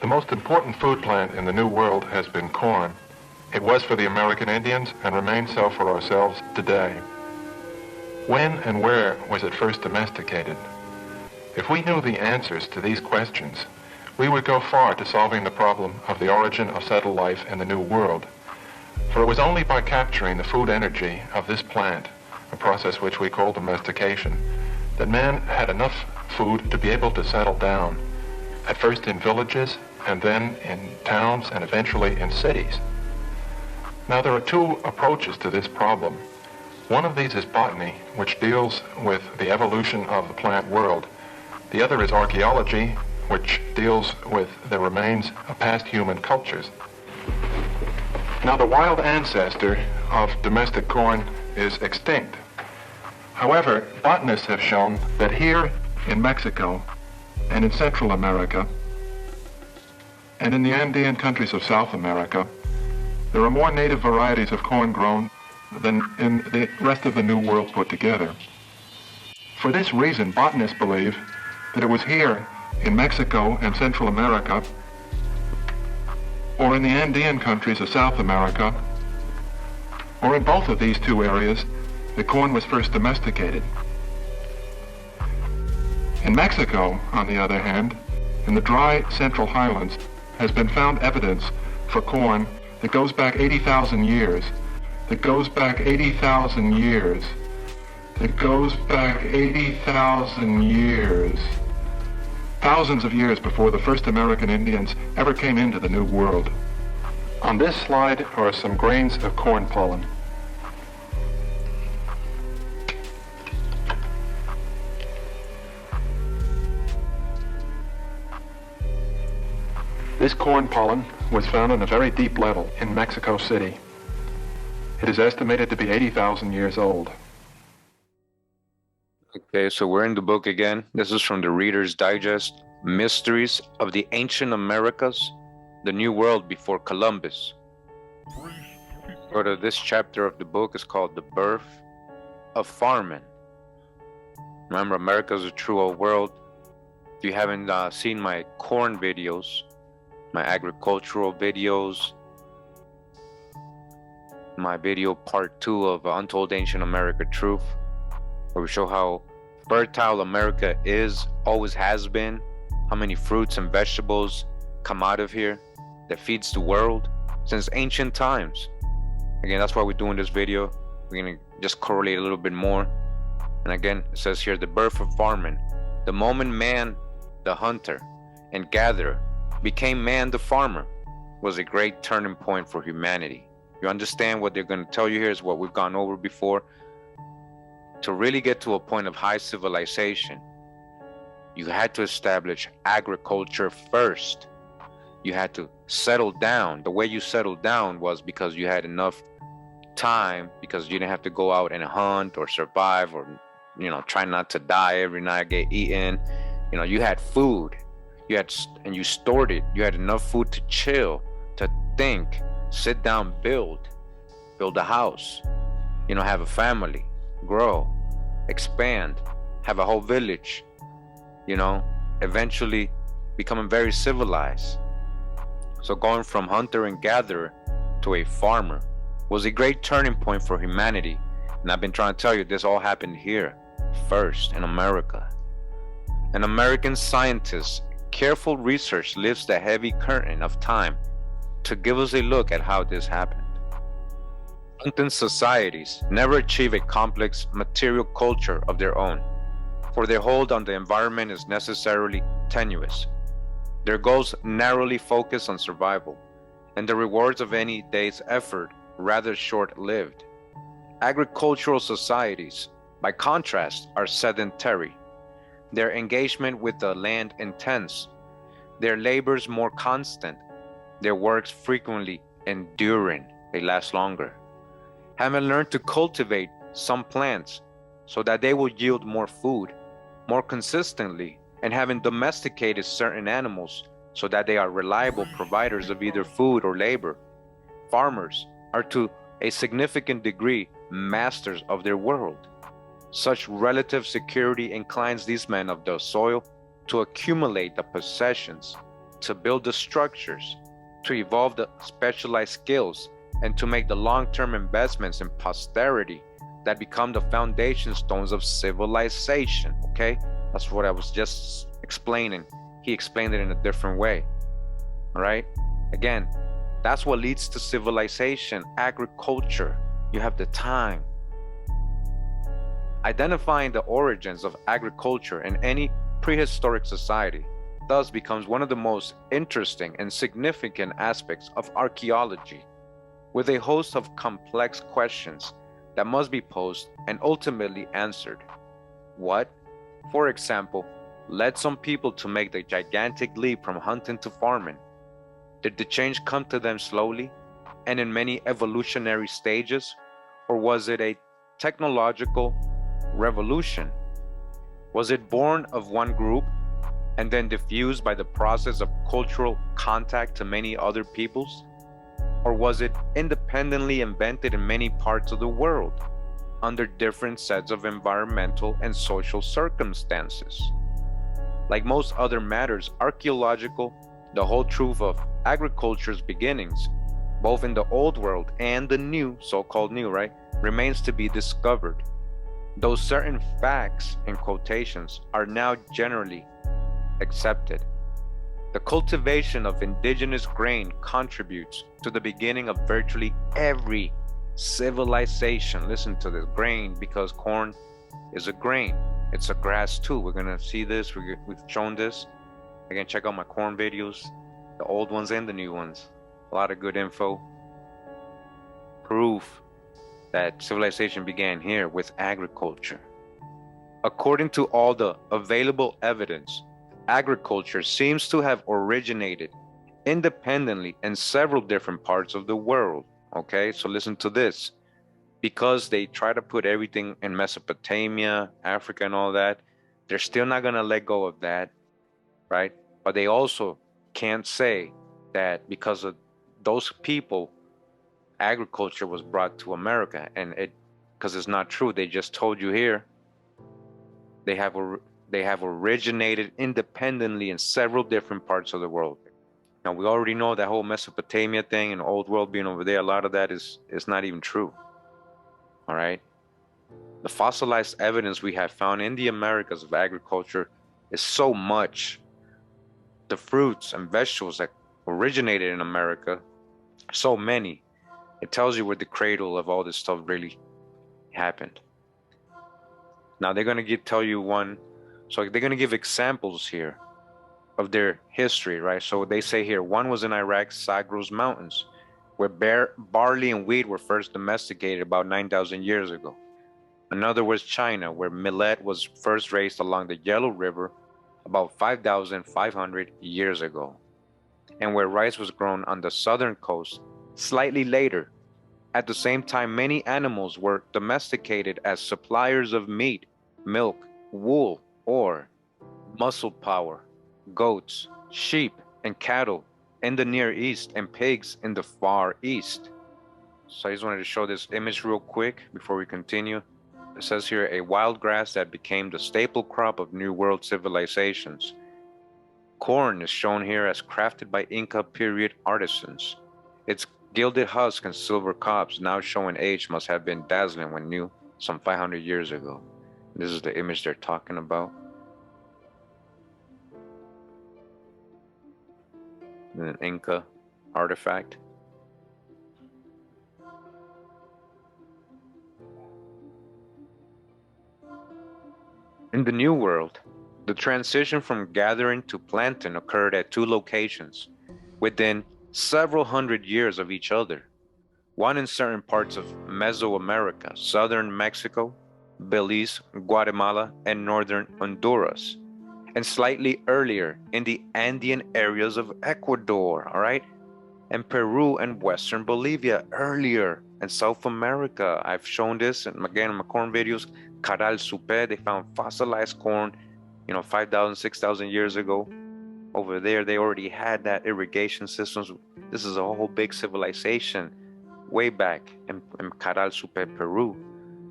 The most important food plant in the New World has been corn. It was for the American Indians and remains so for ourselves today. When and where was it first domesticated? If we knew the answers to these questions, we would go far to solving the problem of the origin of settled life in the New World. For it was only by capturing the food energy of this plant, a process which we call domestication, that man had enough food to be able to settle down, at first in villages, and then in towns, and eventually in cities. Now there are two approaches to this problem. One of these is botany, which deals with the evolution of the plant world. The other is archaeology, which deals with the remains of past human cultures. Now the wild ancestor of domestic corn is extinct. However, botanists have shown that here in Mexico and in Central America and in the Andean countries of South America, there are more native varieties of corn grown than in the rest of the New World put together. For this reason, botanists believe that it was here in Mexico and Central America, or in the Andean countries of South America, or in both of these two areas, that corn was first domesticated. In Mexico, on the other hand, in the dry central highlands, has been found evidence for corn that goes back 80,000 years, that goes back 80,000 years, that goes back 80,000 years, thousands of years before the first American Indians ever came into the New World. On this slide are some grains of corn pollen. This corn pollen was found on a very deep level in Mexico City. It is estimated to be 80,000 years old. Okay, so we're in the book again. This is from the Reader's Digest, Mysteries of the Ancient Americas, the New World Before Columbus. Go to this chapter of the book is called The Birth of Farming. Remember, America is a true old world. If you haven't seen my corn videos, my agricultural videos, my video part 2 of Untold Ancient America Truth, where we show how fertile America is, always has been, how many fruits and vegetables come out of here that feeds the world since ancient times. Again, that's why we're doing this video. We're gonna just correlate a little bit more. And again, it says here, the birth of farming. The moment man, the hunter and gatherer, became man the farmer was a great turning point for humanity. You understand what they're going to tell you here is what we've gone over before. To really get to a point of high civilization, you had to establish agriculture first. You had to settle down. The way you settled down was because you had enough time, because you didn't have to go out and hunt or survive or, try not to die every night, get eaten. You had food. And you stored it. You had enough food to chill, to think, sit down, build a house, have a family, grow, expand, have a whole village, eventually becoming very civilized. So going from hunter and gatherer to a farmer was a great turning point for humanity. And I've been trying to tell you, this all happened here first in America. An American scientist careful research lifts the heavy curtain of time to give us a look at how this happened. Hunting societies never achieve a complex material culture of their own, for their hold on the environment is necessarily tenuous. Their goals narrowly focus on survival, and the rewards of any day's effort rather short-lived. Agricultural societies, by contrast, are sedentary. Their engagement with the land intense, their labors more constant, their works frequently enduring, they last longer. Having learned to cultivate some plants so that they will yield more food, more consistently, and having domesticated certain animals so that they are reliable providers of either food or labor, farmers are to a significant degree masters of their world. Such relative security inclines these men of the soil to accumulate the possessions to build the structures, to evolve the specialized skills, and to make the long-term investments in posterity that become the foundation stones of civilization, okay? That's what I was just explaining. He explained it in a different way, all right? Again, that's what leads to civilization, agriculture. You have the time. Identifying the origins of agriculture in any prehistoric society thus becomes one of the most interesting and significant aspects of archaeology, with a host of complex questions that must be posed and ultimately answered. What, for example, led some people to make the gigantic leap from hunting to farming? Did the change come to them slowly and in many evolutionary stages, or was it a technological revolution? Was it born of one group and then diffused by the process of cultural contact to many other peoples? Or was it independently invented in many parts of the world under different sets of environmental and social circumstances? Like most other matters archaeological, the whole truth of agriculture's beginnings, both in the old world and the new, so-called new, right, remains to be discovered. Though certain facts, in quotations, are now generally accepted. The cultivation of indigenous grain contributes to the beginning of virtually every civilization. Listen to this, grain, because corn is a grain. It's a grass too. We're gonna see this, we've shown this. Again, check out my corn videos, the old ones and the new ones. A lot of good info. Proof that civilization began here with agriculture. According to all the available evidence, agriculture seems to have originated independently in several different parts of the world. Okay, so listen to this. Because they try to put everything in Mesopotamia, Africa, and all that, they're still not going to let go of that, right? But they also can't say that because of those people, agriculture was brought to America, and because it's not true. They just told you here they have originated independently in several different parts of the world. Now, we already know that whole Mesopotamia thing and old world being over there, a lot of that is not even true. All right. The fossilized evidence we have found in the Americas of agriculture is so much. The fruits and vegetables that originated in America, so many. It tells you where the cradle of all this stuff really happened. Now they're going to tell you one, so they're going to give examples here of their history, right? So they say here, one was in Iraq's Zagros Mountains, where barley and wheat were first domesticated about 9,000 years ago. Another was China, where millet was first raised along the Yellow River about 5,500 years ago, and where rice was grown on the southern coast slightly later. At the same time, many animals were domesticated as suppliers of meat, milk, wool, or muscle power, goats, sheep, and cattle in the Near East, and pigs in the Far East. So I just wanted to show this image real quick before we continue. It says here, a wild grass that became the staple crop of New World civilizations. Corn is shown here as crafted by Inca period artisans. Its gilded husk and silver cobs, now showing age, must have been dazzling when new some 500 years ago. This is the image they're talking about. An Inca artifact. In the New World, the transition from gathering to planting occurred at two locations within several hundred years of each other. One in certain parts of Mesoamerica, southern Mexico, Belize, Guatemala, and northern Honduras, and slightly earlier in the Andean areas of Ecuador, all right, and Peru and western Bolivia earlier in South America. I've shown this, and again, in my corn videos, Caral Supe, they found fossilized corn, 5,000, 6,000 years ago. Over there, they already had that irrigation systems. This is a whole big civilization way back in Caral Supe, Peru.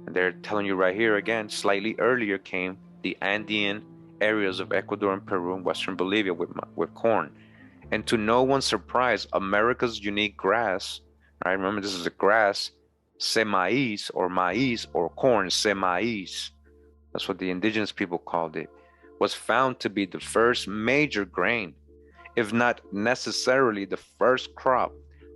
And they're telling you right here again, slightly earlier came the Andean areas of Ecuador and Peru and western Bolivia with corn. And to no one's surprise, America's unique grass, right? Remember, this is a grass, maize or corn, maize. That's what the indigenous people called it, was found to be the first major grain, if not necessarily the first crop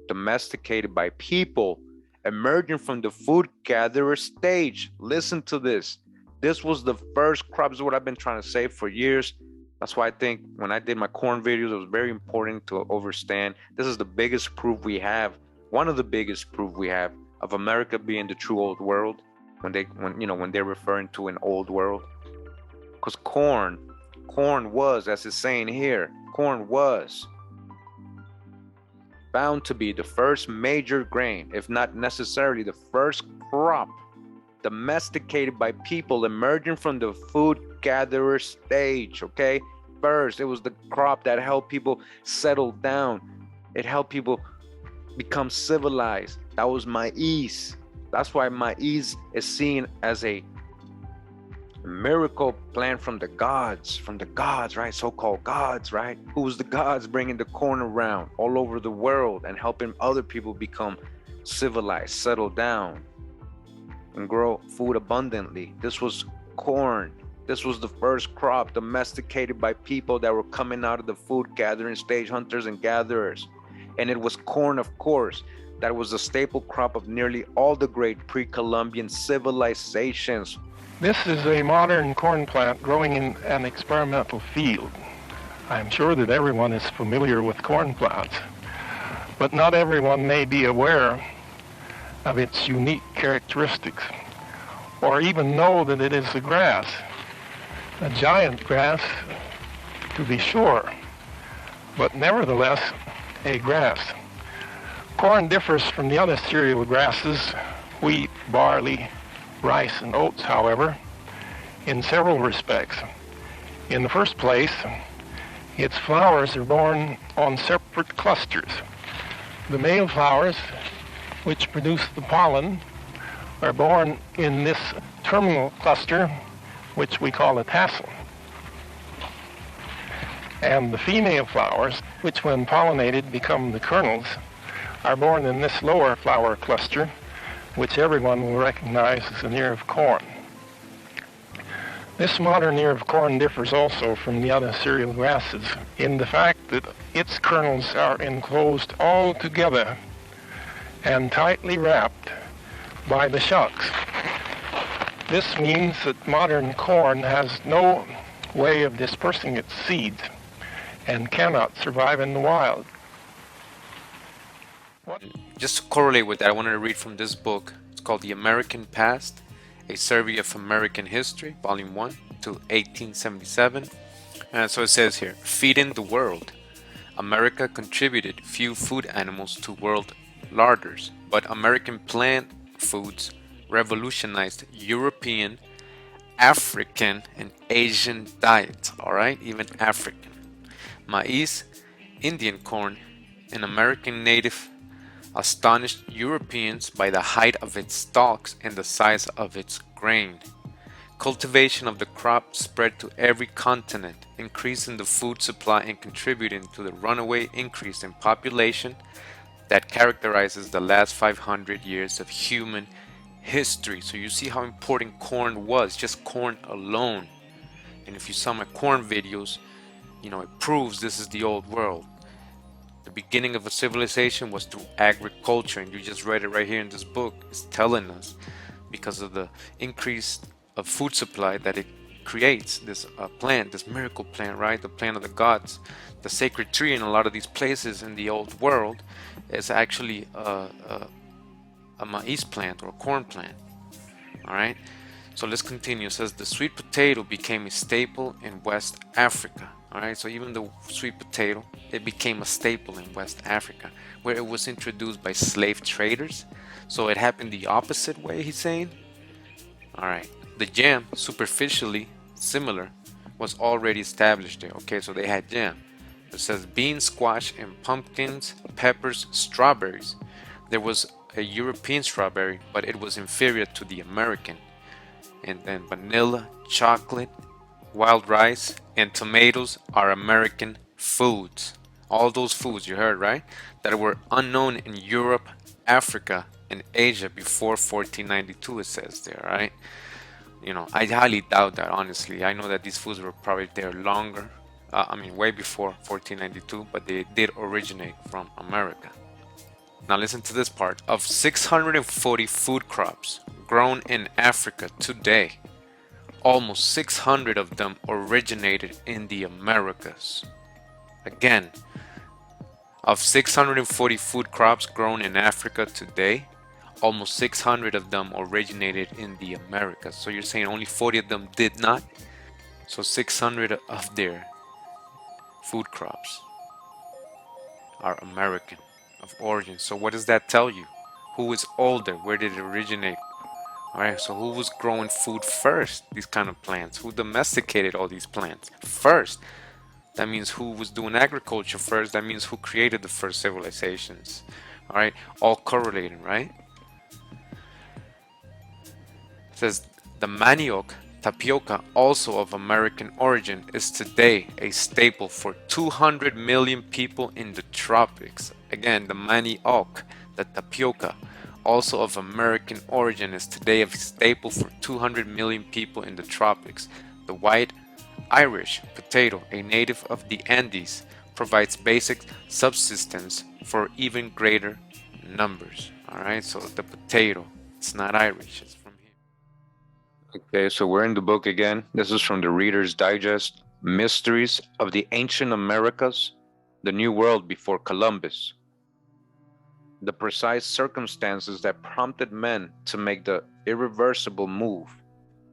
domesticated by people emerging from the food gatherer stage. Listen to this. This was the first crop. This is what I've been trying to say for years. That's why I think when I did my corn videos, it was very important to understand this is the biggest proof we have, one of the biggest proof we have of America being the true old world when they're referring to an old world. Because corn was, as it's saying here, corn was found to be the first major grain, if not necessarily the first crop domesticated by people emerging from the food gatherer stage. Okay, first it was the crop that helped people settle down. It helped people become civilized. That was maize. That's why maize is seen as a miracle plant from the gods, right? So-called gods, right? Who was the gods bringing the corn around all over the world and helping other people become civilized, settle down, and grow food abundantly. This was corn. This was the first crop domesticated by people that were coming out of the food gathering stage, hunters and gatherers. And it was corn, of course, that was a staple crop of nearly all the great pre-Columbian civilizations. This is a modern corn plant growing in an experimental field. I'm sure that everyone is familiar with corn plants, but not everyone may be aware of its unique characteristics, or even know that it is a grass, a giant grass to be sure, but nevertheless a grass. Corn differs from the other cereal grasses, wheat, barley, rice, and oats, however, in several respects. In the first place, its flowers are borne on separate clusters. The male flowers, which produce the pollen, are borne in this terminal cluster, which we call a tassel. And the female flowers, which when pollinated become the kernels, are borne in this lower flower cluster, which everyone will recognize as an ear of corn. This modern ear of corn differs also from the other cereal grasses in the fact that its kernels are enclosed all together and tightly wrapped by the shocks. This means that modern corn has no way of dispersing its seeds and cannot survive in the wild. Just to correlate with that, I wanted to read from this book. It's called The American Past, A Survey of American History, Volume 1 to 1877. And so it says here, feeding the world. America contributed few food animals to world larders, but American plant foods revolutionized European, African, and Asian diets, all right? Even African. Maize, Indian corn, and American native astonished Europeans by the height of its stalks and the size of its grain. Cultivation of the crop spread to every continent, increasing the food supply and contributing to the runaway increase in population that characterizes the last 500 years of human history. So you see how important corn was, just corn alone. And if you saw my corn videos, it proves this is the old world. The beginning of a civilization was through agriculture, and you just read it right here in this book. It's telling us because of the increase of food supply that it creates, this plant, this miracle plant, right? The plant of the gods, the sacred tree in a lot of these places in the old world is actually a maize plant or a corn plant. All right, so let's continue. It says the sweet potato became a staple in West Africa. All right, so even the sweet potato, it became a staple in West Africa, where it was introduced by slave traders. So it happened the opposite way, he's saying. All right, the jam, superficially similar, was already established there. Okay, so they had jam. It says beans, squash, and pumpkins, peppers, strawberries. There was a European strawberry, but it was inferior to the American. And then vanilla, chocolate, wild rice, and tomatoes are American foods. all those foods you heard, right? That were unknown in Europe, Africa, and Asia before 1492, it says there, right? I highly doubt that, honestly. I know that these foods were probably there longer, I mean, way before 1492, but they did originate from America. Now listen to this part. Of 640 food crops grown in Africa today, almost 600 of them originated in the Americas. Again, of 640 food crops grown in Africa today, almost 600 of them originated in the Americas. So you're saying only 40 of them did not? So 600 of their food crops are American of origin. So what does that tell you? Who is older? Where did it originate? All right, so who was growing food first? These kind of plants. Who domesticated all these plants first? That means who was doing agriculture first. That means who created the first civilizations. All right, all correlating, right? It says the manioc, tapioca, also of American origin, is today a staple for 200 million people in the tropics. Again, the manioc, the tapioca, also of American origin, is today a staple for 200 million people in the tropics. The white Irish potato, a native of the Andes, provides basic subsistence for even greater numbers. All right, so the potato, it's not Irish, it's from here. Okay, so we're in the book again. This is from the Reader's Digest, Mysteries of the Ancient Americas, the New World Before Columbus. The precise circumstances that prompted men to make the irreversible move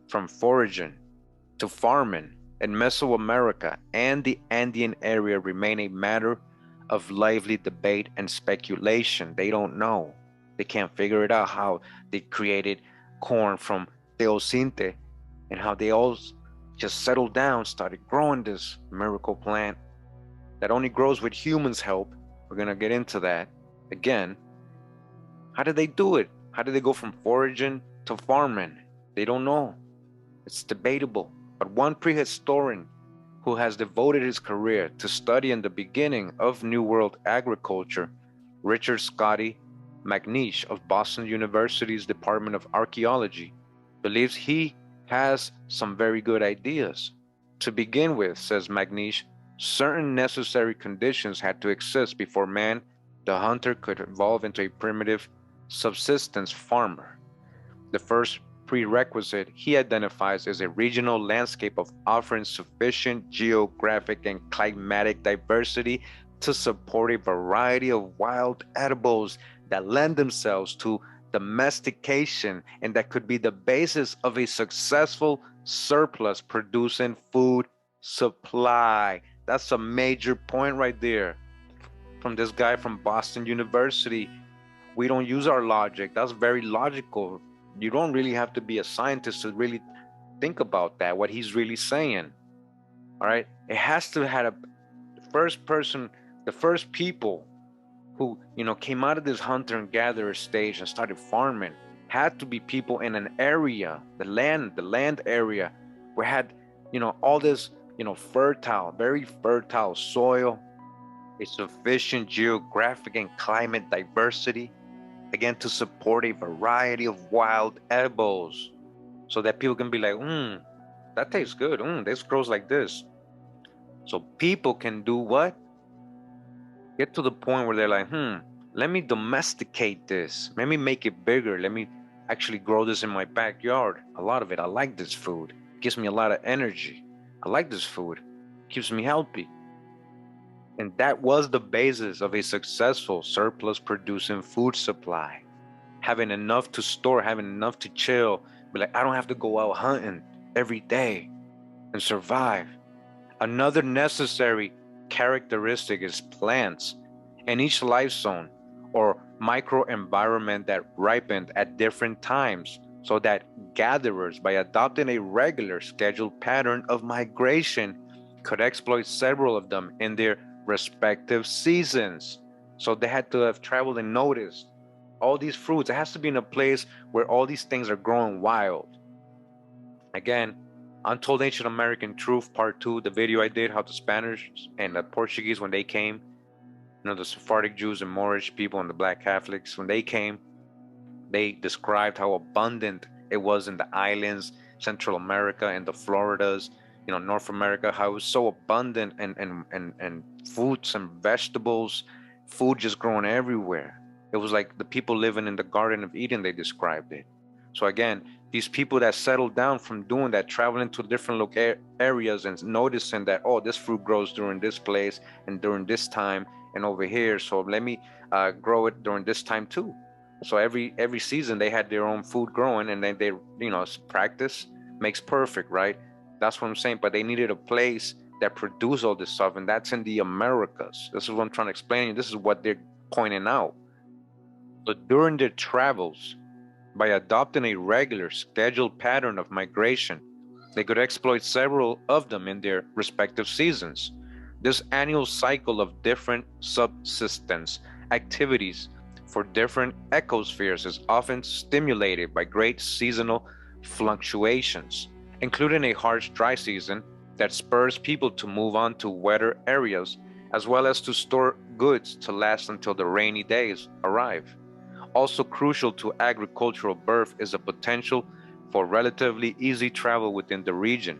from foraging to farming in Mesoamerica and the Andean area remain a matter of lively debate and speculation. They don't know. They can't figure it out how they created corn from Teosinte and how they all just settled down, started growing this miracle plant that only grows with humans' help. We're going to get into that again. How did they do it? How did they go from foraging to farming? They don't know. It's debatable. But one prehistorian who has devoted his career to studying the beginning of New World agriculture, Richard Scotty McNeish of Boston University's Department of Archaeology, believes he has some very good ideas. To begin with, says McNeish, certain necessary conditions had to exist before man, the hunter, could evolve into a primitive subsistence farmer. The first prerequisite he identifies is a regional landscape of offering sufficient geographic and climatic diversity to support a variety of wild edibles that lend themselves to domestication and that could be the basis of a successful surplus producing food supply. That's a major point right there from this guy from Boston University. We don't use our logic. That's very logical. You don't really have to be a scientist to really think about that, what he's really saying. All right. It has to have the first people who, came out of this hunter and gatherer stage and started farming had to be people in an area, the land area where had, all this, very fertile soil, a sufficient geographic and climate diversity, again, to support a variety of wild edibles so that people can be like, that tastes good. This grows like this. So people can do what? Get to the point where they're like, let me domesticate this. Let me make it bigger. Let me actually grow this in my backyard. A lot of it. I like this food. It gives me a lot of energy. I like this food. It keeps me healthy. And that was the basis of a successful surplus producing food supply. Having enough to store, having enough to chill. Be like, I don't have to go out hunting every day and survive. Another necessary characteristic is plants and each life zone or microenvironment that ripened at different times, so that gatherers, by adopting a regular scheduled pattern of migration, could exploit several of them in their respective seasons. So they had to have traveled and noticed all these fruits. It has to be in a place where all these things are growing wild. Again, Untold Ancient American Truth Part 2, the video I did, how the Spanish and the Portuguese, when they came, You know, the Sephardic Jews and Moorish people and the Black Catholics, when they came, they described how abundant it was in the islands, Central America and the Floridas, you know, North America, how it was so abundant and fruits and vegetables, food just growing everywhere. It was like the people living in the Garden of Eden, they described it. So again, these people that settled down from doing that, traveling to different areas and noticing that, oh, this fruit grows during this place and during this time and over here, so let me grow it during this time too. So every season they had their own food growing, and then they, you know, practice makes perfect, right? That's what I'm saying. But they needed a place that produced all this stuff, and that's in the Americas. This is what I'm trying to explain to you. This is what they're pointing out. So during their travels, by adopting a regular scheduled pattern of migration, they could exploit several of them in their respective seasons. This annual cycle of different subsistence activities for different ecospheres is often stimulated by great seasonal fluctuations, including a harsh dry season that spurs people to move on to wetter areas, as well as to store goods to last until the rainy days arrive. Also crucial to agricultural birth is the potential for relatively easy travel within the region.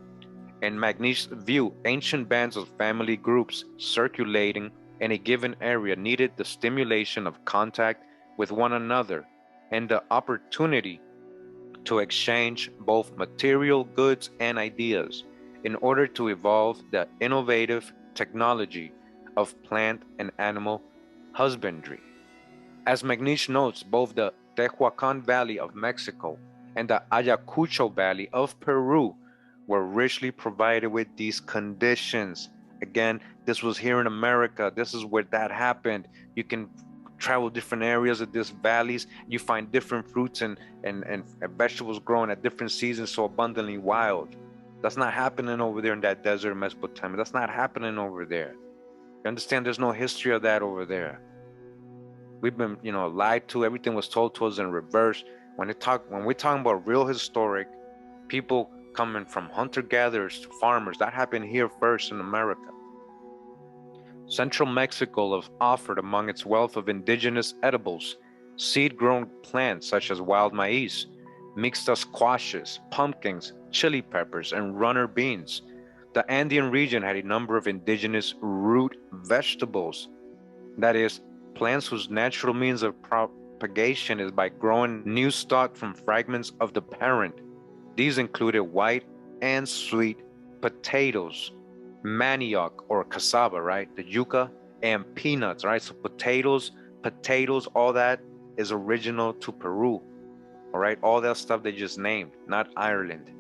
In Magniche's view, ancient bands of family groups circulating in a given area needed the stimulation of contact with one another and the opportunity to exchange both material goods and ideas in order to evolve the innovative technology of plant and animal husbandry. As Magniche notes, both the Tehuacan Valley of Mexico and the Ayacucho Valley of Peru were richly provided with these conditions. Again, this was here in America. This is where that happened. You can travel different areas of these valleys. You find different fruits and vegetables growing at different seasons, so abundantly wild. That's not happening over there in that desert Mesopotamia. That's not happening over there. You understand? There's no history of that over there. We've been, you know, lied to. Everything was told to us in reverse. When we're talking about real historic people coming from hunter-gatherers to farmers, that happened here first in America. Central Mexico have offered among its wealth of indigenous edibles, seed-grown plants such as wild maize, mixta squashes, pumpkins, chili peppers, and runner beans. The Andean region had a number of indigenous root vegetables, that is, plants whose natural means of propagation is by growing new stock from fragments of the parent. These included white and sweet potatoes, manioc or cassava, right? The yuca, and peanuts, right? So potatoes, all that is original to Peru, all right? All that stuff they just named, not Ireland.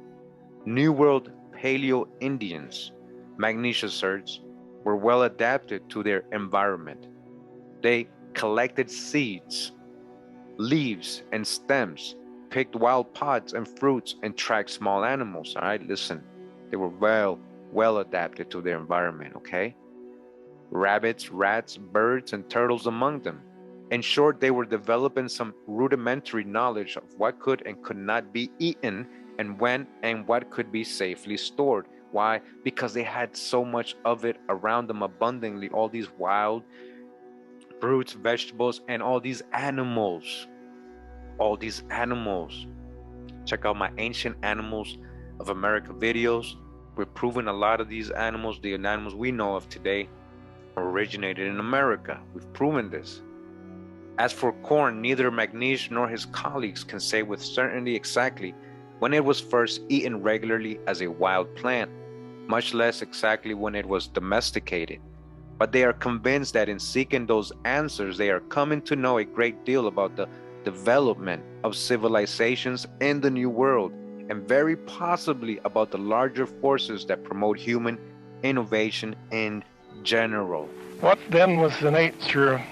New World Paleo-Indians, Magniche asserts, were well adapted to their environment. They collected seeds, leaves, and stems, picked wild pods and fruits, and tracked small animals. All right, listen, they were well adapted to their environment, okay? Rabbits, rats, birds, and turtles among them. In short, they were developing some rudimentary knowledge of what could and could not be eaten, and when and what could be safely stored. Why? Because they had so much of it around them abundantly, all these wild fruits, vegetables, and all these animals. Check out my Ancient Animals of America videos. We're proving a lot of these animals, the animals we know of today, originated in America. We've proven this. As for corn, neither Magniche nor his colleagues can say with certainty exactly when it was first eaten regularly as a wild plant, much less exactly when it was domesticated. But they are convinced that in seeking those answers, they are coming to know a great deal about the development of civilizations in the New World, and very possibly about the larger forces that promote human innovation in general. What then was the nature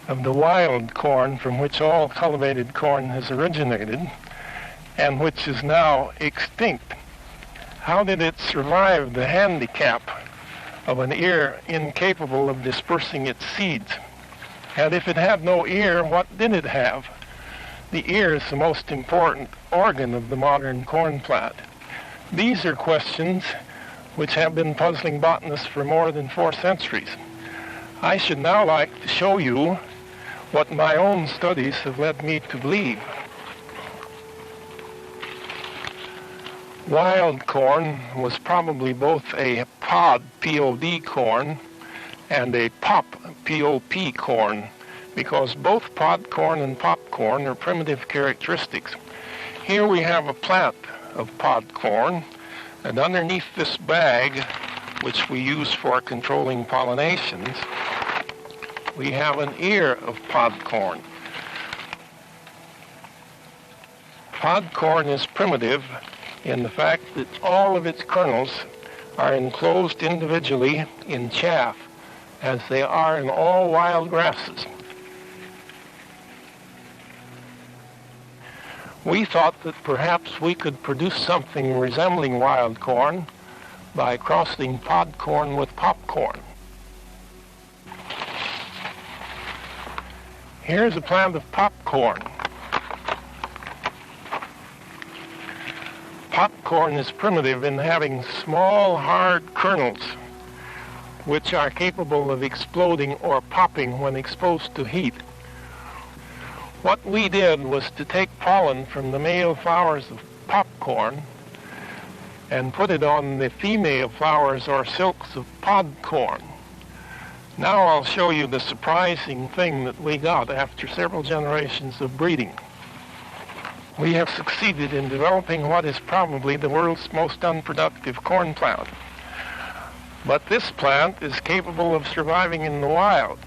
of the wild corn from which all cultivated corn has originated and which is now extinct? How did it survive the handicap of an ear incapable of dispersing its seeds? And if it had no ear, what did it have? The ear is the most important organ of the modern corn plant. These are questions which have been puzzling botanists for more than 4 centuries. I should now like to show you what my own studies have led me to believe. Wild corn was probably both a pod, P-O-D corn, and a pop, P-O-P corn, because both pod corn and popcorn are primitive characteristics. Here we have a plant of pod corn, and underneath this bag, which we use for controlling pollinations, we have an ear of pod corn. Pod corn is primitive in the fact that all of its kernels are enclosed individually in chaff, as they are in all wild grasses. We thought that perhaps we could produce something resembling wild corn by crossing pod corn with popcorn. Here's a plant of popcorn. Popcorn is primitive in having small, hard kernels which are capable of exploding or popping when exposed to heat. What we did was to take pollen from the male flowers of popcorn and put it on the female flowers or silks of podcorn. Now I'll show you the surprising thing that we got after several generations of breeding. We have succeeded in developing what is probably the world's most unproductive corn plant. But this plant is capable of surviving in the wild.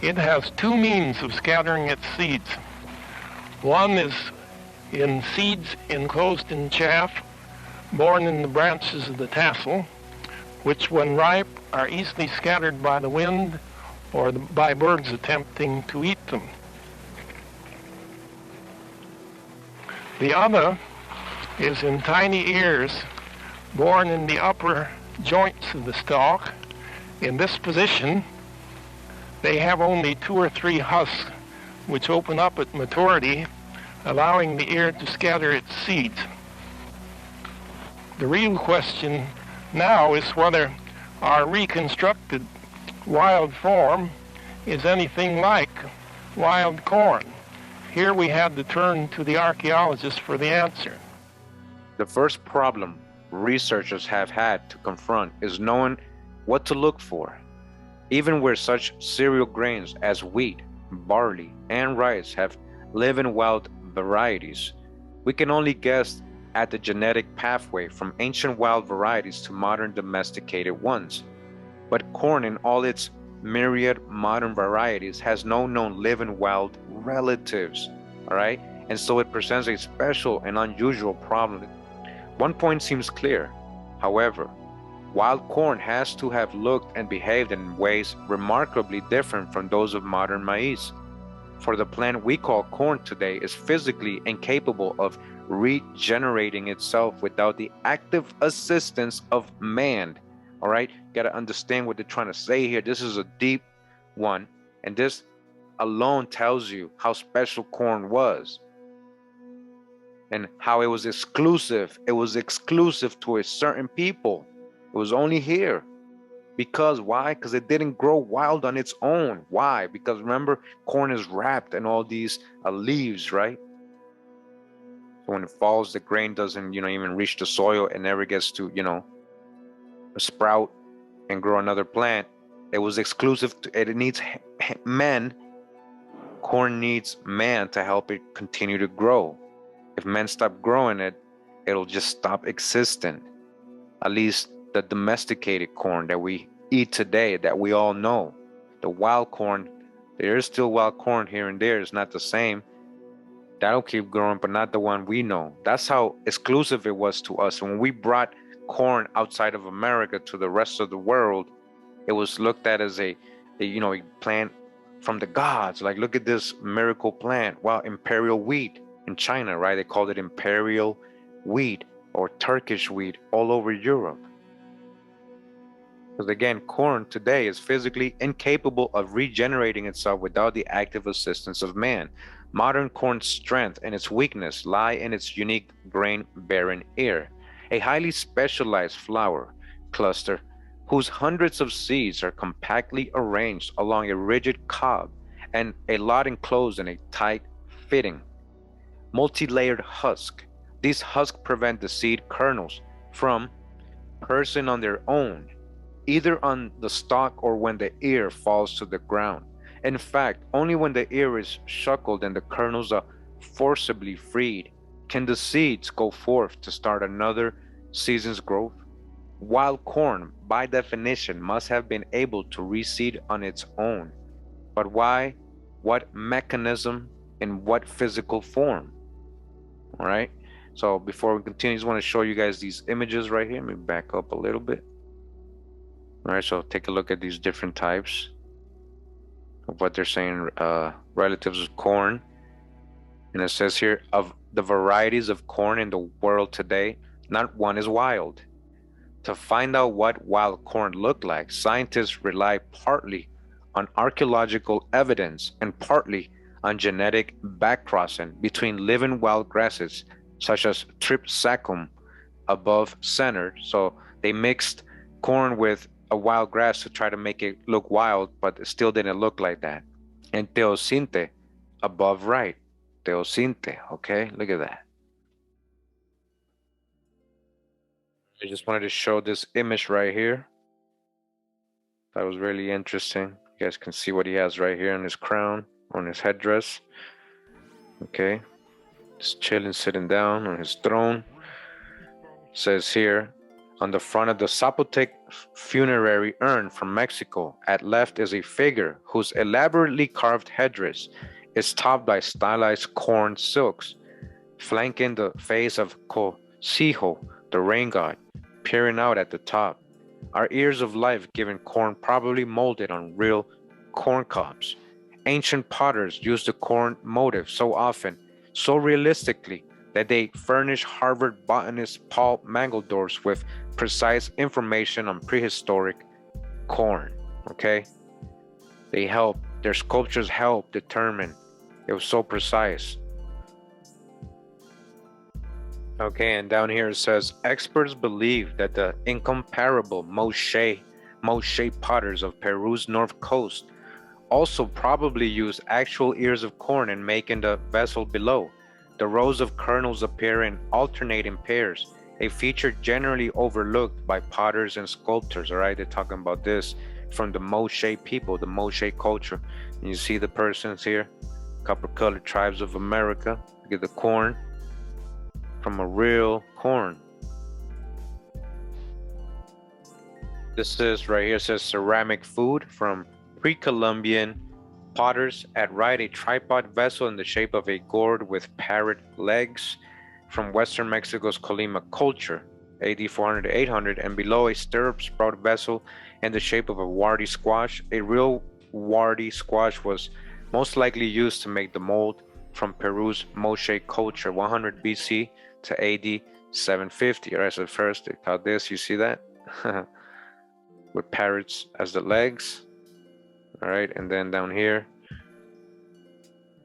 It has two means of scattering its seeds. One is in seeds enclosed in chaff, borne in the branches of the tassel, which when ripe are easily scattered by the wind or by birds attempting to eat them. The other is in tiny ears borne in the upper joints of the stalk. In this position, they have only 2 or 3 husks which open up at maturity, allowing the ear to scatter its seeds. The real question now is whether our reconstructed wild form is anything like wild corn. Here we had to turn to the archaeologists for the answer. The first problem researchers have had to confront is knowing what to look for. Even where such cereal grains as wheat, barley, and rice have live-in wild varieties, we can only guess at the genetic pathway from ancient wild varieties to modern domesticated ones. But corn in all its myriad modern varieties has no known live-in wild relatives, all right? And so it presents a special and unusual problem. One point seems clear, however, wild corn has to have looked and behaved in ways remarkably different from those of modern maize. For the plant we call corn today is physically incapable of regenerating itself without the active assistance of man. All right, got to understand what they're trying to say here. This is a deep one, and this alone tells you how special corn was and how it was exclusive. It was exclusive to a certain people. It was only here. Because why? Because it didn't grow wild on its own. Why? Because remember, corn is wrapped in all these leaves, right? So when it falls, the grain doesn't, even reach the soil and never gets to, sprout and grow another plant. It was exclusive to it. It needs men. Corn needs man to help it continue to grow. If men stop growing it, it'll just stop existing. At least the domesticated corn that we eat today, that we all know. The wild corn, there is still wild corn here and there. It's not the same. That'll keep growing, but not the one we know. That's how exclusive it was to us. When we brought corn outside of America to the rest of the world, it was looked at as a plant from the gods. Like, look at this miracle plant. Wow, imperial wheat in China, right? They called it imperial wheat or Turkish wheat all over Europe. Because again, corn today is physically incapable of regenerating itself without the active assistance of man. Modern corn's strength and its weakness lie in its unique grain-bearing ear, a highly specialized flower cluster whose hundreds of seeds are compactly arranged along a rigid cob and a lot enclosed in a tight-fitting, multi-layered husk. These husks prevent the seed kernels from bursting on their own, either on the stalk or when the ear falls to the ground. In fact, only when the ear is shuckled and the kernels are forcibly freed can the seeds go forth to start another season's growth. Wild corn, by definition, must have been able to reseed on its own. But why? What mechanism? In what physical form? All right. So before we continue, I just want to show you guys these images right here. Let me back up a little bit. All right. So take a look at these different types of what they're saying, relatives of corn. And it says here, of the varieties of corn in the world today, not one is wild. To find out what wild corn looked like, scientists rely partly on archaeological evidence and partly on genetic backcrossing between living wild grasses, such as Tripsacum above center. So they mixed corn with a wild grass to try to make it look wild, but it still didn't look like that. And Teosinte above right. Teosinte, okay? Look at that. I just wanted to show this image right here. That was really interesting. You guys can see what he has right here on his crown, on his headdress. Okay. Just chilling, sitting down on his throne. It says here, on the front of the Zapotec funerary urn from Mexico, at left is a figure whose elaborately carved headdress is topped by stylized corn silks, flanking the face of Cosijo, the rain god, peering out at the top. Are ears of life giving corn probably molded on real corn cobs. Ancient potters used the corn motif so often, so realistically, that they furnish Harvard botanist Paul Mangelsdorf with precise information on prehistoric corn. Okay? Their sculptures help determine. It was so precise. Okay, and down here it says, experts believe that the incomparable Moshe potters of Peru's north coast also probably used actual ears of corn in making the vessel below. The rows of kernels appear in alternating pairs, a feature generally overlooked by potters and sculptors. All right, they're talking about this from the Moshe people, the Moshe culture. And you see the persons here, copper-colored tribes of America. Look at the corn from a real corn. This is right here, says ceramic food from pre-Columbian potters. At right, a tripod vessel in the shape of a gourd with parrot legs from Western Mexico's Colima culture, AD 400 to 800, and below a stirrup sprout vessel in the shape of a warty squash. A real warty squash was most likely used to make the mold from Peru's Moshe culture, 100 BC to AD 750. All right, so first they got this, you see that? With parrots as the legs. All right, and then down here,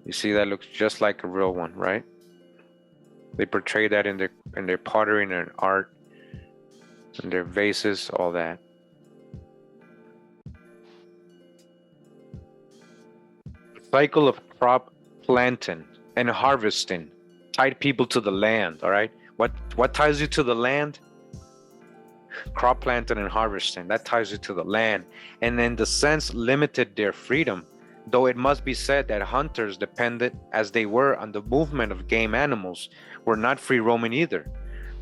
you see that looks just like a real one, right? They portray that in their pottery, in their art, in their vases, all that. The cycle of crop planting and harvesting tied people to the land. All right, what ties you to the land? Crop planting and harvesting, that ties you to the land, and in the sense limited their freedom, though it must be said that hunters, dependent as they were on the movement of game animals, were not free roaming either.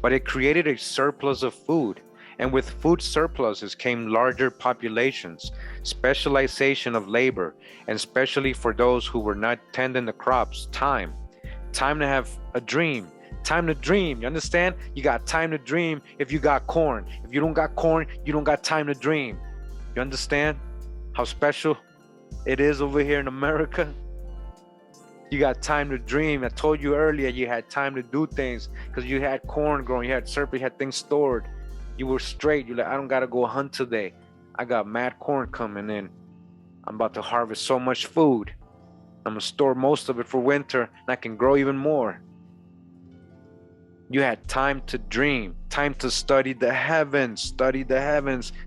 But it created a surplus of food, and with food surpluses came larger populations, specialization of labor, and especially for those who were not tending the crops, time to have a dream. Time to dream, you understand? You got time to dream if you got corn. If you don't got corn, you don't got time to dream. You understand how special it is over here in America? You got time to dream. I told you earlier you had time to do things because you had corn growing, you had surplus, you had things stored. You were straight. You're like, I don't got to go hunt today. I got mad corn coming in. I'm about to harvest so much food. I'm going to store most of it for winter and I can grow even more. You had time to dream, time to study the heavens,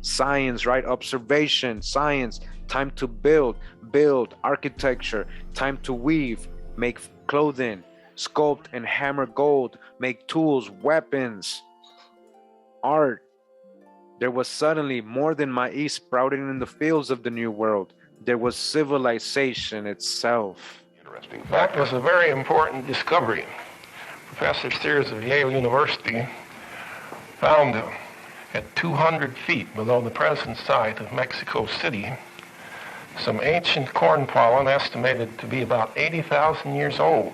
science, right? Observation, science, time to build architecture, time to weave, make clothing, sculpt and hammer gold, make tools, weapons, art. There was suddenly more than maize sprouting in the fields of the New World. There was civilization itself. Interesting. That was a very important discovery. Professor Sears of Yale University found at 200 feet below the present site of Mexico City some ancient corn pollen estimated to be about 80,000 years old.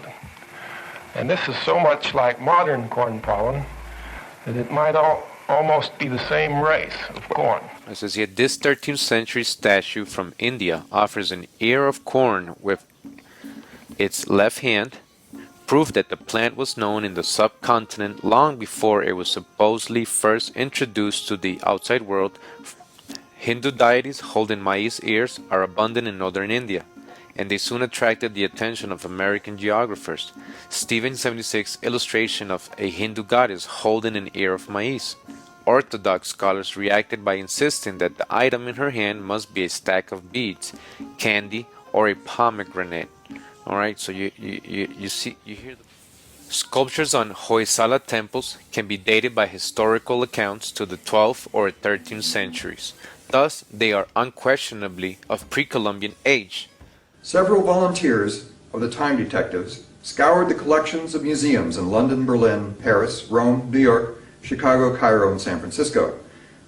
And this is so much like modern corn pollen that it might almost be the same race of corn. It says here, this 13th century statue from India offers an ear of corn with its left hand, proof that the plant was known in the subcontinent long before it was supposedly first introduced to the outside world. Hindu deities holding maize ears are abundant in northern India, and they soon attracted the attention of American geographers. Stephen's 76 illustration of a Hindu goddess holding an ear of maize. Orthodox scholars reacted by insisting that the item in her hand must be a stack of beads, candy, or a pomegranate. All right, so you hear the sculptures on Hoysala temples can be dated by historical accounts to the 12th or 13th centuries. Thus, they are unquestionably of pre-Columbian age. Several volunteers of the Time Detectives scoured the collections of museums in London, Berlin, Paris, Rome, New York, Chicago, Cairo, and San Francisco.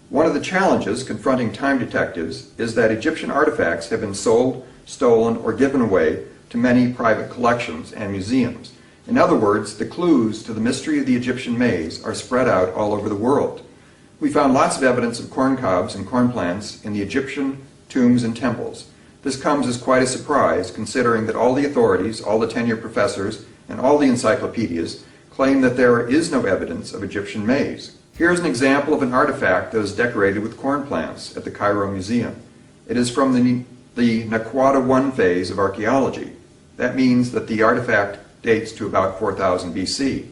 One of the challenges confronting Time Detectives is that Egyptian artifacts have been sold, stolen, or given away to many private collections and museums. In other words, the clues to the mystery of the Egyptian maize are spread out all over the world. We found lots of evidence of corn cobs and corn plants in the Egyptian tombs and temples. This comes as quite a surprise, considering that all the authorities, all the tenured professors, and all the encyclopedias claim that there is no evidence of Egyptian maize. Here's an example of an artifact that is decorated with corn plants at the Cairo Museum. It is from the Naquata I phase of archaeology. That means that the artifact dates to about 4000 BC.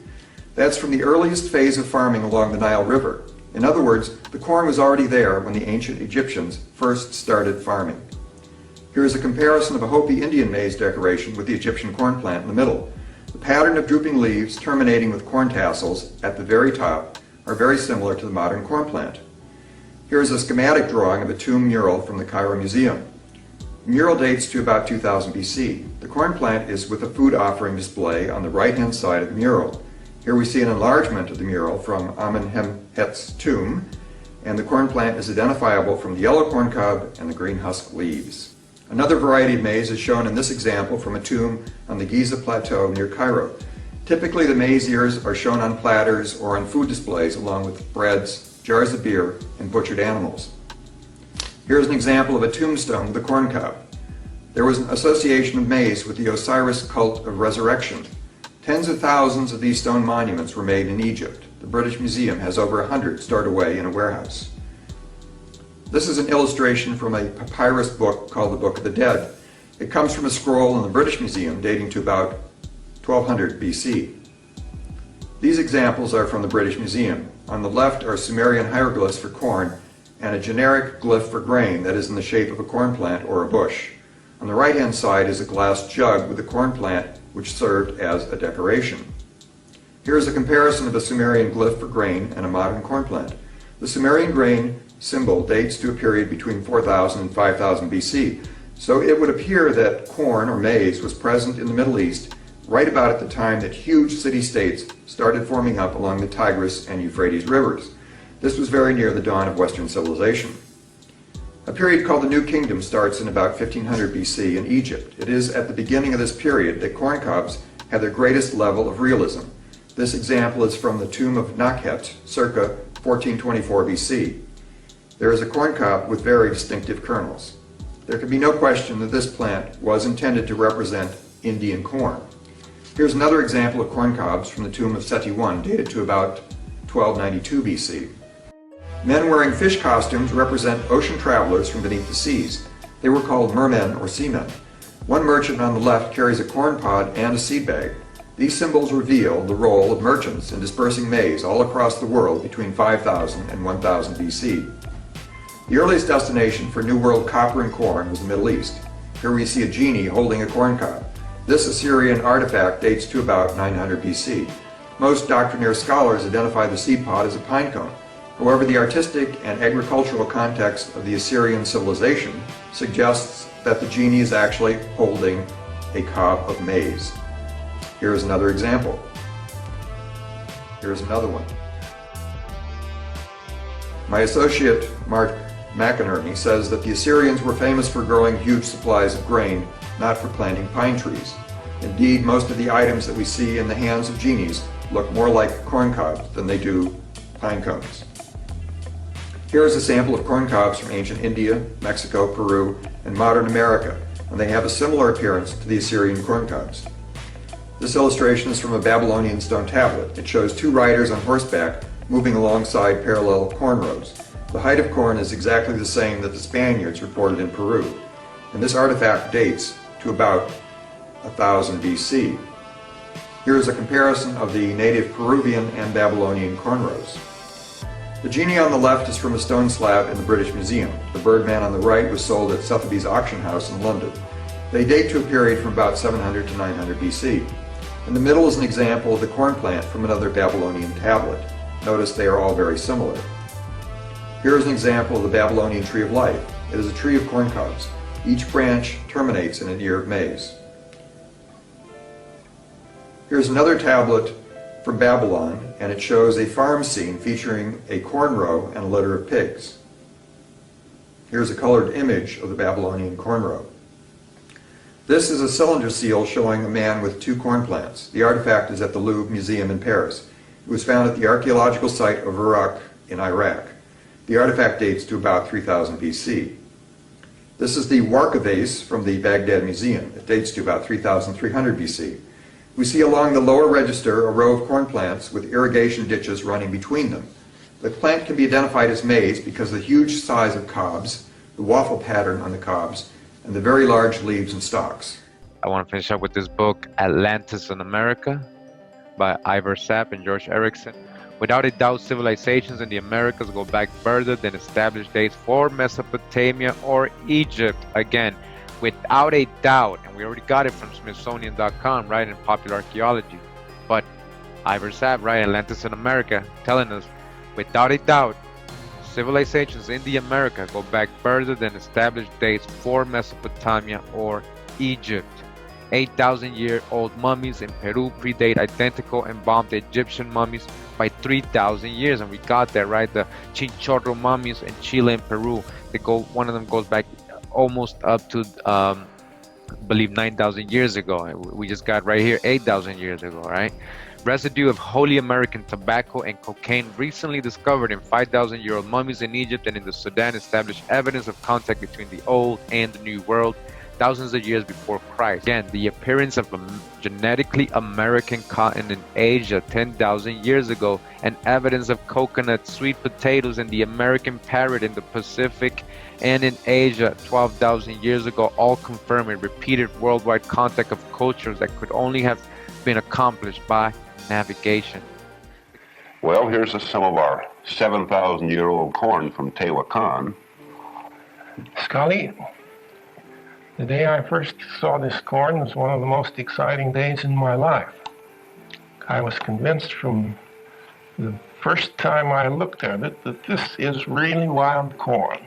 That's from the earliest phase of farming along the Nile River. In other words, the corn was already there when the ancient Egyptians first started farming. Here is a comparison of a Hopi Indian maize decoration with the Egyptian corn plant in the middle. The pattern of drooping leaves terminating with corn tassels at the very top are very similar to the modern corn plant. Here is a schematic drawing of a tomb mural from the Cairo Museum. The mural dates to about 2000 BC. The corn plant is with a food offering display on the right-hand side of the mural. Here we see an enlargement of the mural from Amenhotep's tomb, and the corn plant is identifiable from the yellow corn cob and the green husk leaves. Another variety of maize is shown in this example from a tomb on the Giza Plateau near Cairo. Typically the maize ears are shown on platters or on food displays along with breads, jars of beer, and butchered animals. Here's an example of a tombstone with a corn cob. There was an association of maize with the Osiris cult of resurrection. Tens of thousands of these stone monuments were made in Egypt. The British Museum has over 100 stored away in a warehouse. This is an illustration from a papyrus book called the Book of the Dead. It comes from a scroll in the British Museum dating to about 1200 BC. These examples are from the British Museum. On the left are Sumerian hieroglyphs for corn and a generic glyph for grain that is in the shape of a corn plant or a bush. On the right-hand side is a glass jug with a corn plant which served as a decoration. Here is a comparison of a Sumerian glyph for grain and a modern corn plant. The Sumerian grain symbol dates to a period between 4000 and 5000 BC, so it would appear that corn or maize was present in the Middle East right about at the time that huge city-states started forming up along the Tigris and Euphrates rivers. This was very near the dawn of Western civilization. A period called the New Kingdom starts in about 1500 BC in Egypt. It is at the beginning of this period that corn cobs have their greatest level of realism. This example is from the tomb of Nakhet, circa 1424 BC. There is a corn cob with very distinctive kernels. There can be no question that this plant was intended to represent Indian corn. Here's another example of corn cobs from the tomb of Seti I, dated to about 1292 BC. Men wearing fish costumes represent ocean travelers from beneath the seas. They were called mermen or seamen. One merchant on the left carries a corn pod and a seed bag. These symbols reveal the role of merchants in dispersing maize all across the world between 5000 and 1000 BC. The earliest destination for New World copper and corn was the Middle East. Here we see a genie holding a corn cob. This Assyrian artifact dates to about 900 BC. Most doctrinaire scholars identify the seed pod as a pine cone. However, the artistic and agricultural context of the Assyrian civilization suggests that the genie is actually holding a cob of maize. Here is another example. Here's another one. My associate, Mark McInerney, says that the Assyrians were famous for growing huge supplies of grain, not for planting pine trees. Indeed, most of the items that we see in the hands of genies look more like corn cobs than they do pine cones. Here is a sample of corn cobs from ancient India, Mexico, Peru, and modern America, and they have a similar appearance to the Assyrian corn cobs. This illustration is from a Babylonian stone tablet. It shows two riders on horseback moving alongside parallel corn rows. The height of corn is exactly the same that the Spaniards reported in Peru, and this artifact dates to about 1000 BC. Here is a comparison of the native Peruvian and Babylonian corn rows. The genie on the left is from a stone slab in the British Museum. The Birdman on the right was sold at Sotheby's auction house in London. They date to a period from about 700 to 900 BC. In the middle is an example of the corn plant from another Babylonian tablet. Notice they are all very similar. Here is an example of the Babylonian tree of life. It is a tree of corn cobs. Each branch terminates in an ear of maize. Here's another tablet from Babylon, and it shows a farm scene featuring a corn row and a litter of pigs. Here's a colored image of the Babylonian corn row. This is a cylinder seal showing a man with two corn plants. The artifact is at the Louvre Museum in Paris. It was found at the archaeological site of Uruk in Iraq. The artifact dates to about 3000 BC. This is the Warka vase from the Baghdad Museum. It dates to about 3300 BC. We see along the lower register a row of corn plants with irrigation ditches running between them. The plant can be identified as maize because of the huge size of cobs, the waffle pattern on the cobs, and the very large leaves and stalks. I want to finish up with this book, Atlantis in America, by Ivor Sapp and George Erickson. Without a doubt, civilizations in the Americas go back further than established dates for Mesopotamia or Egypt. Again, without a doubt, and we already got it from Smithsonian.com, right, in popular archaeology. But Ivor Sapp, right, Atlantis in America, telling us, without a doubt, civilizations in the America go back further than established dates for Mesopotamia or Egypt. 8,000-year-old mummies in Peru predate identical embalmed Egyptian mummies by 3,000 years, and we got that, right? The Chinchorro mummies in Chile and Peru, one of them goes back almost up to, I believe, 9,000 years ago. We just got right here 8,000 years ago, right? Residue of Holy American tobacco and cocaine recently discovered in 5,000-year-old mummies in Egypt and in the Sudan established evidence of contact between the Old and the New World thousands of years before Christ. Again, the appearance of a genetically American cotton in Asia 10,000 years ago and evidence of coconut, sweet potatoes, and the American parrot in the Pacific and in Asia 12,000 years ago all confirm a repeated worldwide contact of cultures that could only have been accomplished by navigation. Well, here's some of our 7,000-year-old corn from Tehuacan. Scully, the day I first saw this corn was one of the most exciting days in my life. I was convinced from the first time I looked at it that this is really wild corn.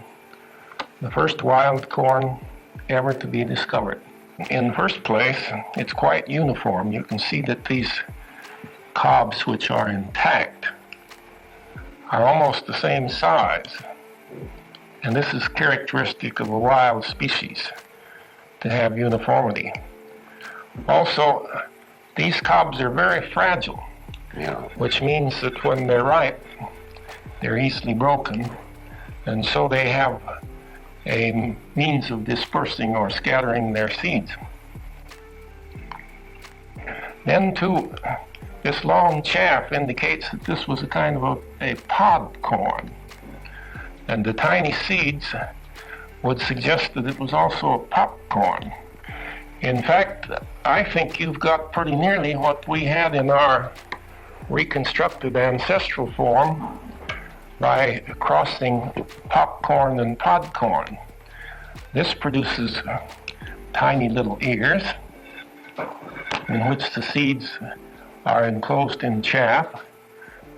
The first wild corn ever to be discovered. In the first place, it's quite uniform. You can see that these cobs, which are intact, are almost the same size. And this is characteristic of a wild species, to have uniformity. Also, these cobs are very fragile, which means that when they're ripe, they're easily broken, and so they have a means of dispersing or scattering their seeds. Then too, this long chaff indicates that this was a kind of a pod corn, and the tiny seeds would suggest that it was also a popcorn. In fact, I think you've got pretty nearly what we had in our reconstructed ancestral form by crossing popcorn and podcorn. This produces tiny little ears in which the seeds are enclosed in chaff.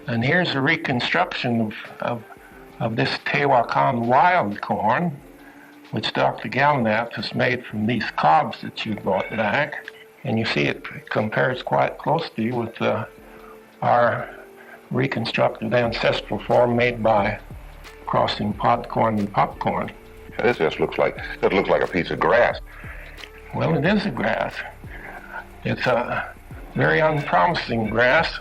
And here's a reconstruction of this Tehuacan wild corn, which Dr. Gallinat has made from these cobs that you brought back. And you see it compares quite closely with our reconstructed ancestral form made by crossing podcorn and popcorn. This just looks like a piece of grass. Well, it is a grass. It's a very unpromising grass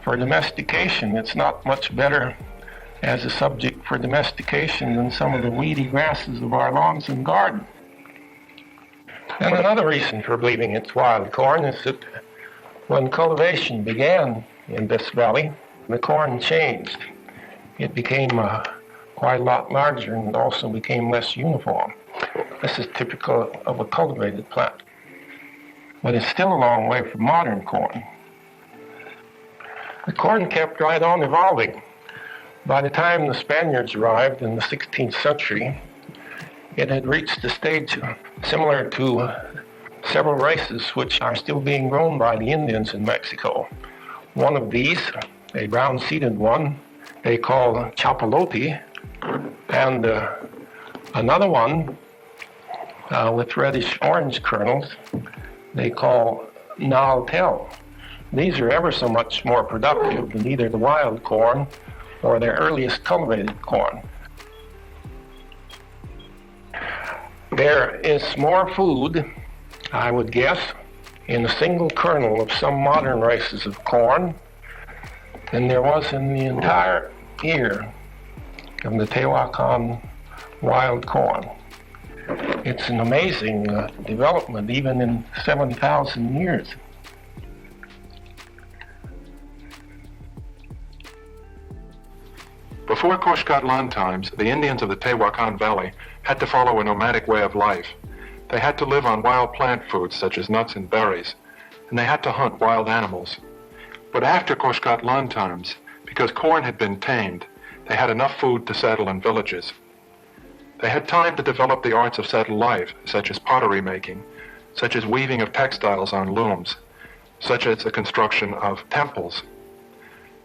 for domestication. It's not much better as a subject for domestication than some of the weedy grasses of our lawns and garden. And another reason for believing it's wild corn is that when cultivation began in this valley, the corn changed. It became quite a lot larger and also became less uniform. This is typical of a cultivated plant. But it's still a long way from modern corn. The corn kept right on evolving. By the time the Spaniards arrived in the 16th century, it had reached a stage similar to several races which are still being grown by the Indians in Mexico. One of these, a brown-seeded one, they call chapalote, and another one with reddish-orange kernels, they call naltel. These are ever so much more productive than either the wild corn or their earliest cultivated corn. There is more food, I would guess, in a single kernel of some modern races of corn than there was in the entire ear of the Tehuacan wild corn. It's an amazing development, even in 7,000 years. Before Koshkatlan times, the Indians of the Tehuacan Valley had to follow a nomadic way of life. They had to live on wild plant foods such as nuts and berries, and they had to hunt wild animals. But after Koshkatlan times, because corn had been tamed, they had enough food to settle in villages. They had time to develop the arts of settled life, such as pottery making, such as weaving of textiles on looms, such as the construction of temples.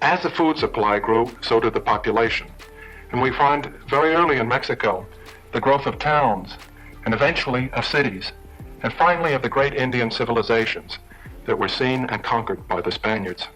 As the food supply grew, so did the population. And we find very early in Mexico the growth of towns, and eventually of cities, and finally of the great Indian civilizations that were seen and conquered by the Spaniards.